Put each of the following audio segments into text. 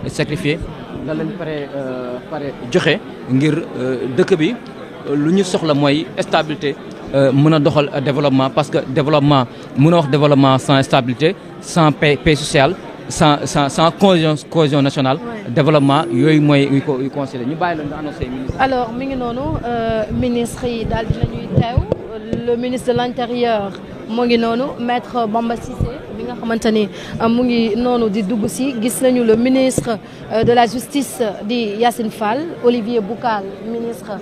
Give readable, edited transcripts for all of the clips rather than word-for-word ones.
sacrifié la leen pare joxe ngir dëkk bi lu ñu soxla mooy stabilité mën a doxal développement parce que développement mën a wax développement sans stabilité sans paix sociale sans cohésion nationale. développement yooyu mooy yu considéré ñu bàyyi la nga annoncé ministre. alors mi ngi noonu ministre yi daal dinañuy teew le ministre de l'intérieur mu ngi noonu maître Bamba Cissé bi nga xamante ni mu ngi noonu di dugg si gis nañu le ministre de la justice di Yacine Fall Olivier Boucal ministre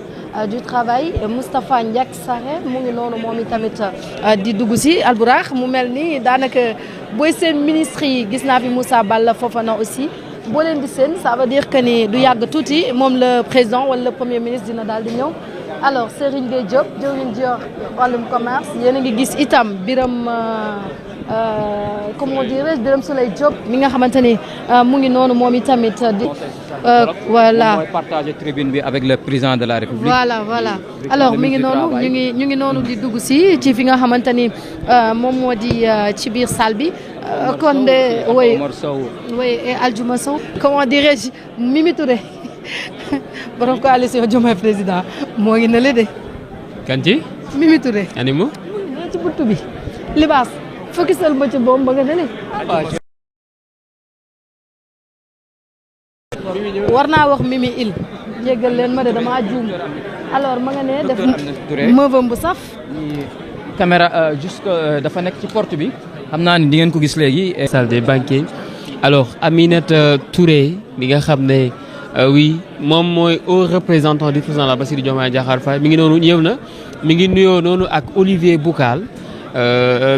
du travail Moustapha Ndiack Sarré mu ngi noonu moom itamit di dugg si Albourakh mu mel ni daanaka booy seen ministre yi gis naa fi Moussa Balla Fofana aussi boo leen di seen ça veut dire que ni du yàgg tuuti moom le président wala le premier ministre dina daal di ñëw. alors Serigne Gueye Diop jëwriñ jior wàllum commerce yéen a ngi gis itam Birame comment dirais-je Birame Souleye Diop mi nga xamante ni mu ngi noonu moom itamit di voilà mooy partager tribune bi avec le président de la République. voilà alors mi ngi noonu ñu ngi noonu di dugg si ci fi nga xamante ni moom moo di ci biir salle bi kon de oui Aldiouma Sow comment dirais-je Mimi Touré borom coalition Diomaye président moo ngi na le de. kan ci. Mimi Touré. animu. ci buntu bi. libaas focusal ma ci boom ba nga ne war naa wax Mimi il jéggal leen ma de damaa juum alors ma nga ne def mëvam bu saf. caméra juste dafa nekk ci porte bi xam naa ni di ngeen ko gis léegi. salle des banquiers alors Aminata Touré mi nga xam ne. oui moom mooy haut représentant du président la Bassirou Diomaye Diakhar Faye mi ngi noonu ñëw na mi ngi nuyoo noonu ak Olivier Boucal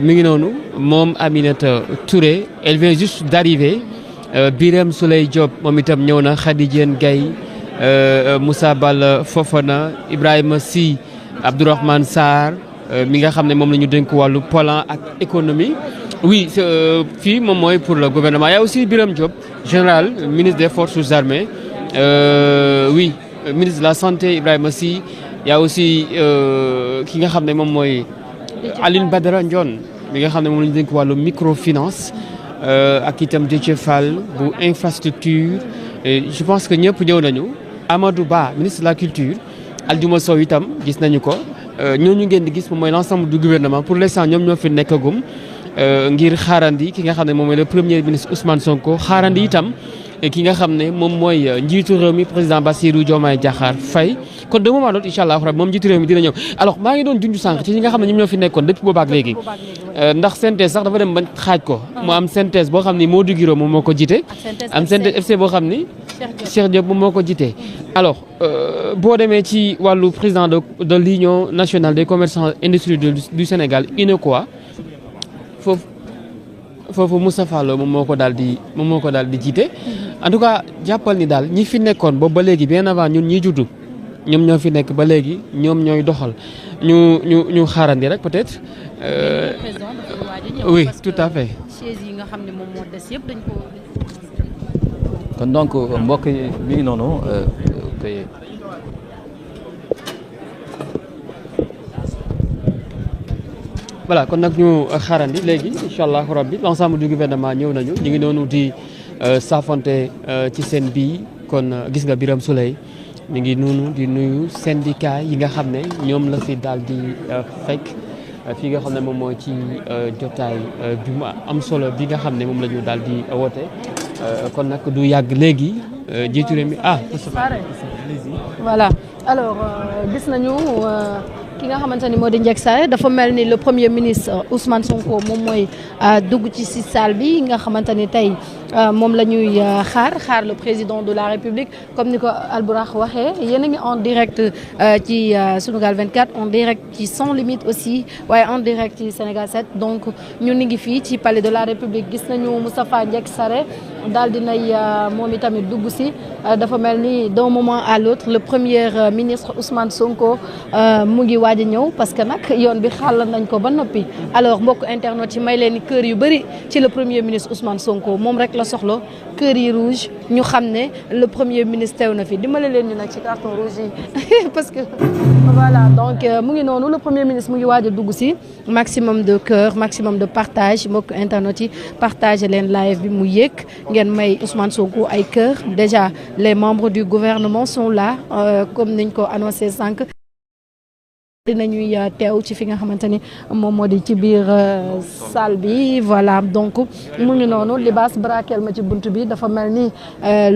mi ngi noonu moom Aminata Touré elle vient juste d'arriver Birame Souleye Diop moom itam ñëw na Khady Diène Gaye Moussa Balla Fofana Ibrahima Sy Abdourahmane Sarr mi nga xam ne moom la ñu dénk wàllu plan ak économie oui fii moom mooy pour le gouvernement il y a aussi Birame Diop général ministre des forces armées oui ministre de la santé Ibrahima Sy y a aussi ki nga xam ne moom mooy Aline Badara Ndione mi nga xam ne moom la ñu dénk wàllu microfinance ak itam Déthié Fall bu infrastructure je pense que ñëpp ñëw nañu Amadou Ba ministre de la culture Aldiouma Sow itam gis nañu ko ñooñu ngeen di gis moom mooy l'ensemble du gouvernement pour l'instant ñoom ñoo fi nekkagum ngir xaarandi ki nga xam ne moom mooy le premier ministre Ousmane Sonko xaarandi itam ki nga xam ne moom mooy njiitu réew mi président Bassirou Diomaye Diakhar Faye kon de moment l'autre incha allah rabi moom njiitu réew mi dina ñëw alors maa ngi doon junj sànq ci ñi nga xam ne ñoom ñoo fi nekkoon depuis boobaak léegi ndax synthèse sax dafa dem ba xaaj ko mu am synthèse boo xam ni Modou Guiro moom moo ko jiite am synthèse FC boo xam ni Cheikh Diop moom moo ko jiite alors boo demee ci wàllu président de l'Union nationale des commerçants industriels du Sénégal UNACOIS foofu Moustapha Lo moom moo ko daal di jiite en tout cas jàppal ni daal ñi fi nekkoon boobu ba léegi bien avant ñun ñi juddu ñoom ñoo fi nekk ba léegi ñoom ñooy doxal ñu xaarandi rek peut-être. oui tout à fait. chaise yi nga xam ne moom moo des yëpp dañ ko. kon donc mbokk yi mi ngi noonu voilà kon nag ñu xaarandi léegi incha allah rabbi l'ensemble du gouvernement ñëw nañu ñu ngi noonu di saafonte ci seen bii kon gis nga Birame Souleye mi ngi noonu di nuyu syndicat yi nga xam ne ñoom la fi daal di fekk fii nga xam ne moom mooy ci jotaay bi mu am solo bi nga xam ne moom la ñu daal di woote kon nag du yàgg léegi jiitu réew mi voilà alors gis nañu ki nga xamante ni moo di Ndiack Sarré dafa mel ni le premier ministre Ousmane Sonko moom mooy dugg ci si salle bi nga xamante ni tey moom la ñuy xaar le président de la République comme ni ko Albourakh waxee yéen a ngi en direct ci Sunugal 24 en direct ci Sans Limites aussi waaye en direct ci Sénégal 7 donc ñu ngi fii ci palais de la République gis nañu Moustapha Ndiack Sarré daal dinay moom itamit dugg si dafa mel ni d'un moment à l'autre le premier ministre Ousmane Sonko mu ngi waaj a ñëw parce que nag yoon bi xàll nañ ko ba noppi alors mbokk internet yi may leen ni kër yu bëri ci le premier ministre Ousmane Sonko moom rek la soxla kër yi rouge ñu xam ne le premier ministre teew na fi dimbale leen ñu nag ci carton rouge yi parce que voilà donc mu ngi noonu le premier ministre mu ngi waaj a dugg si maximum de cœur maximum de partage mbokk internet yi partage leen live bi mu yëg ngeen may Ousmane Sonko ay cœur déjà les membres du gouvernement sont là comme niñ ko annoncé sànq dinañuy teew ci fi nga xamante ni moom moo di ci biir salle bi voilà donc mu ngi noonu libaas brakel ma ci bunt bi dafa mel ni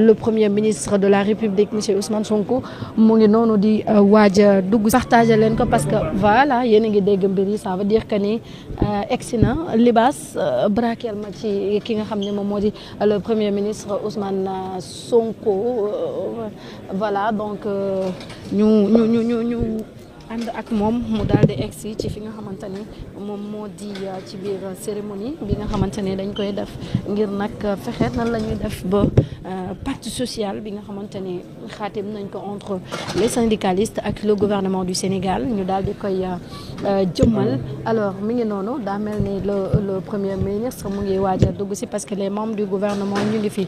le premier ministre de la République monsieur Ousmane Sonko mu ngi noonu di waaj a dugg partager leen ko parce que voilà yéen a ngi dégg mbir yi ça veut dire que ni egsi na libaas brakel ma ci ki nga xam ne moom moo di le premier ministre Ousmane Sonko voilà donc ñu ànd ak moom mu daal di egsi ci fi nga xamante ni moom moo di ci biir cérémonie bi nga xamante ne dañ koy def ngir nag fexe nan la ñuy def ba pacte social bi nga xamante ni xaatim nañ ko entre les syndicalistes ak le gouvernement du Sénégal ñu daal di koy jëmmal alors mi ngi noonu daa mel ni le premier ministre mu ngi waaj a dugg si parce que les membres du gouvernement ñu ngi fi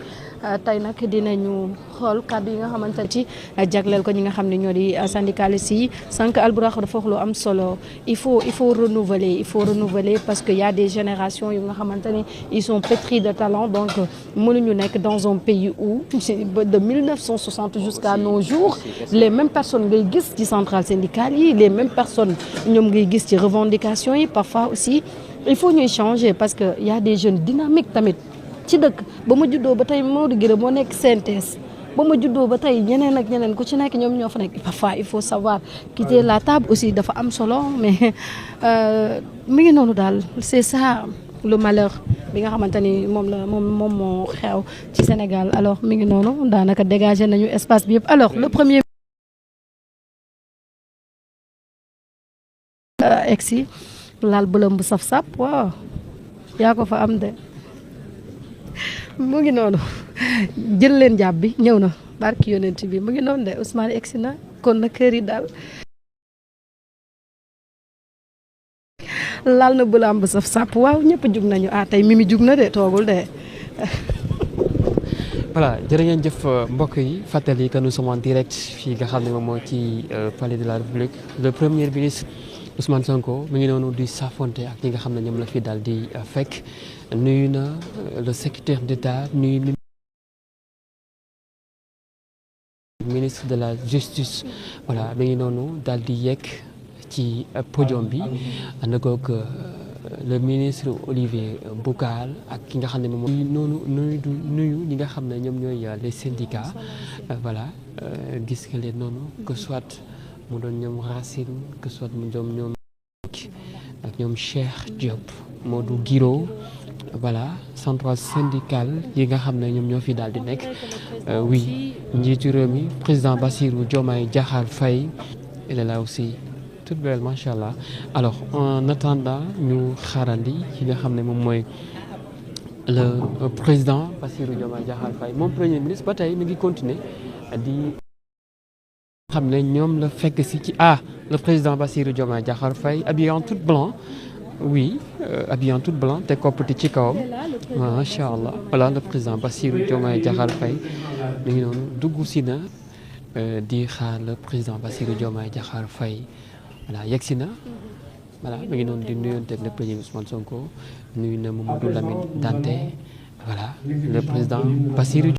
tey nag dinañu xool kàddu yi nga xamante ci jagleel ko ñi nga xam ne ñoo di syndicalistes yi sànq Albourakh dafa wax lu am solo il faut renouveler parce que y a des générations yu nga xamante ni ils sont pétris de talent donc mënuñu nekk dans un pays où de 1960 jusqu'à nos jours les mêmes personnes ngay gis ci centrales syndicales yi les mêmes personnes ñoom ngay gis ci revendications yi parfois aussi il faut ñuy changer parce que y a des jeunes dynamiques tamit ci dëkk ba ma juddoo ba tey Maodo Guiré moo nekk synthèse ba ma juddoo ba tey ñeneen ak ñeneen ku ci nekk ñoom ñoo fa nekk parfois il faut savoir quitter la table aussi dafa am solo mais mi ngi noonu daal c'est ça le malheur bi nga xamante ni moom moo xew ci Sénégal alors mi ngi noonu daanaka dégager nañu espace bi yëpp alors le premier egsi laal bëlëm bu saf-sap waaw yaa ko fa am de mu ngi noonu jël leen jàpp bi ñëw na barki yonent bi mu ngi noonu de Ousmane egsi na kon na kër yi daal laal na bëlaam bu saf sàpp waaw ñëpp jug nañu tey Mimi jug na de toogul de voilà jërë ngeen jëf mbokk yi fàttali que nous sommes en direct fii nga xam ne moom moo ci palais de la République le premier ministre Ousmane Sonko mi ngi noonu di safonte ak ñi nga xam ne ñoom la fi daal di fekk nuyu na le secrétaire d'État nuyu ministre de la justice voilà mi ngi noonu daal di yegg ci podium bi ànd koog le ministre Olivier Boucal ak ki nga xam ne moom noonu nuyu ñi nga xam ne ñoom ñooy les syndicats voilà gis nga leen noonu que soit mu doon ñoom Racine que soit mu doon ñoom ak ñoom Cheikh Diop Modou Guiro voilà centrale syndicale yi nga xam ne ñoom ñoo fi daal di nekk oui njiitu réew mi président Bassirou Diomaye Diakhar Faye il est là aussi toute belle macha allah alors en attendant ñu xaarandi yi nga xam ne moom mooy le président Bassirou Diomaye Diakhar Faye moom premier ministre ba tey mi ngi continuer di xam ne ñoom la fekk si ci le président Bassirou Diomaye Diakhar Faye habillé en tout blanc oui habillé en tout blanc te koppati ci kawam macha allah voilà le président Bassirou Diomaye Diakhar Faye mi ngi noonu dugg si na di xaar le président Bassirou Diomaye Diakhar Faye voilà yegg si na voilà mi ngi noonu di nuyonteeg le premier Ousmane Sonko nuyu na Mamadou Lamine Dante voilà le président Bassirou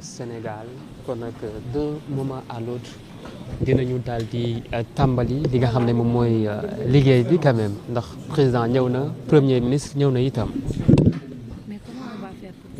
Sénégal kon nag d'un moment à l'autre dinañu daal di tàmbali li nga xam ne moom mooy liggéey bi quand même ndax président ñëw na premier ministre ñëw na itam. mais comment on va faire pour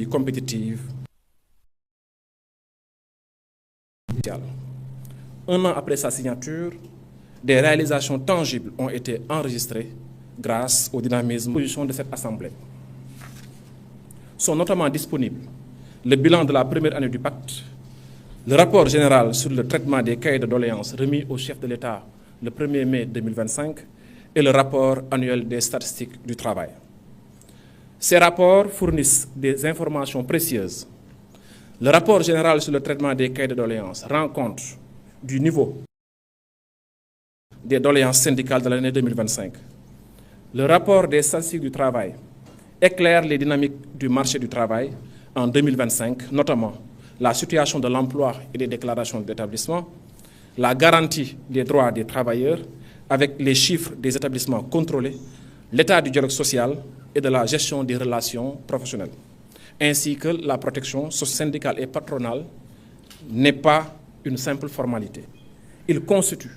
compétitive. Un an après sa signature, des réalisations tangibles ont été enregistrées grâce au dynamisme de cette Assemblée. Sont notamment disponibles le bilan de la première année du pacte, le rapport général sur le traitement des cahiers de doléances remis au chef de l'État le 1er mai 2025 et le rapport annuel des statistiques du travail. Ces rapports fournissent des informations précieuses. Le rapport général sur le traitement des cahiers de doléances rend compte du niveau des doléances syndicales de l'année 2025. Le rapport des statistiques du travail éclaire les dynamiques du marché du travail en 2025, notamment la situation de l'emploi et des déclarations d'établissement, la garantie des droits des travailleurs avec les chiffres des établissements contrôlés, l'état du dialogue social et de la gestion des relations professionnelles, ainsi que la protection syndicale et patronale n'est pas une simple formalité. Il constitue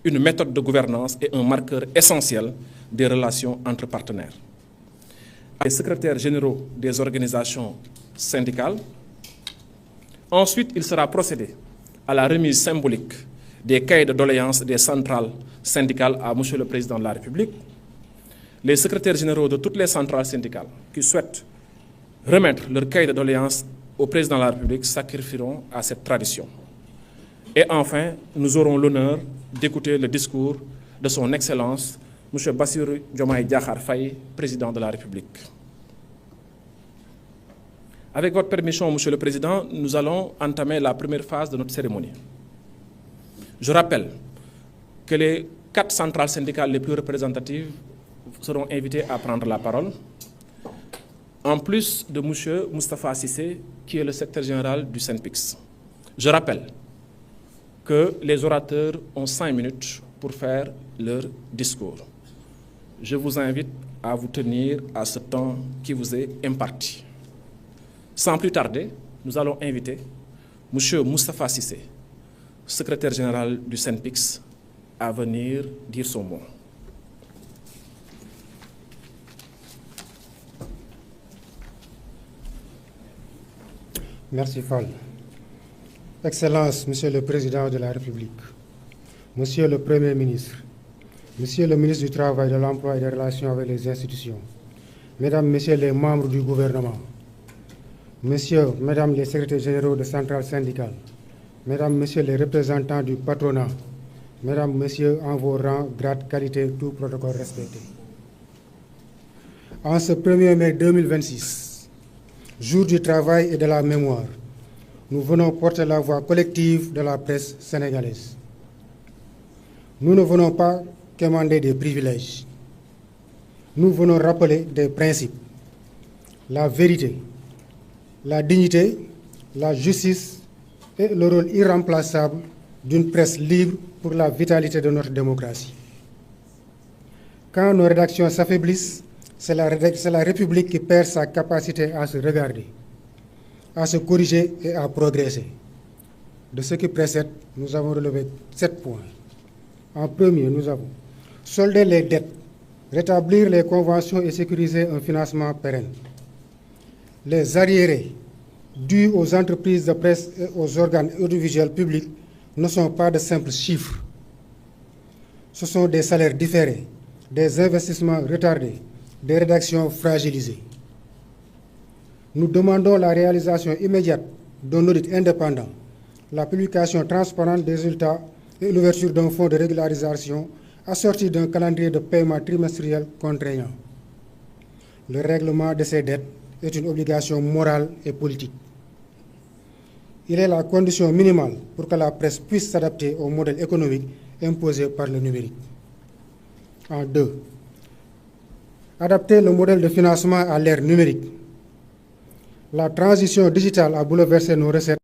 une méthode de gouvernance et un marqueur essentiel des relations entre partenaires. Les secrétaires généraux des organisations syndicales. Ensuite, il sera procédé à la remise symbolique des cahiers de doléances des centrales syndicales à M. le Président de la République. Les secrétaires généraux de toutes les centrales syndicales qui souhaitent remettre leur cahier de doléances au Président de la République sacrifieront à cette tradition. Et enfin, nous aurons l'honneur d'écouter le discours de son Excellence, M. Bassirou Diomaye Diakhar Faye, Président de la République. Avec votre permission, Monsieur le Président, nous allons entamer la première phase de notre cérémonie. Je rappelle que les 4 centrales syndicales les plus représentatives seront invitées à prendre la parole, en plus de M. Moustapha Cissé, qui est le secrétaire général du SYNPICS. Je rappelle que les orateurs ont 5 minutes pour faire leur discours. Je vous invite à vous tenir à ce temps qui vous est imparti. Sans plus tarder, nous allons inviter M. Moustapha Cissé, secrétaire général du SYNPICS, à venir dire son mot. Merci Fall. Excellence, Monsieur le Président de la République, Monsieur le Premier ministre, Monsieur le ministre du Travail, de l'Emploi et des Relations avec les institutions, Mesdames, Messieurs les membres du gouvernement, Messieurs, Mesdames les secrétaires généraux de centrales syndicales, Mesdames, Messieurs les représentants du patronat, Mesdames, Messieurs, en vos rangs, grades, qualités, tout protocole respecté. En ce 1er mai 2026, jour du travail et de la mémoire, nous venons porter la voix collective de la presse sénégalaise. Nous ne venons pas quémander des privilèges. Nous venons rappeler des principes, la vérité, la dignité, la justice et le rôle irremplaçable d'une presse libre pour la vitalité de notre démocratie. Quand nos rédactions s'affaiblissent, c'est la République qui perd sa capacité à se regarder, à se corriger et à progresser. De ce qui précède, nous avons relevé 7 points. En premier, nous avons soldé les dettes, rétablir les conventions et sécuriser un financement pérenne. Les arriérés dus aux entreprises de presse et aux organes audiovisuels publics ne sont pas de simples chiffres. Ce sont des salaires différés, des investissements retardés, des rédactions fragilisées. Nous demandons la réalisation immédiate d'un audit indépendant, la publication transparente des résultats et l'ouverture d'un fonds de régularisation assorti d'un calendrier de paiement trimestriel contraignant. Le règlement de ces dettes est une obligation morale et politique. Il est la condition minimale pour que la presse puisse s'adapter au modèle économique imposé par le numérique. En 2, adapter le modèle de financement à l'ère numérique. La transition digitale a bouleversé nos recettes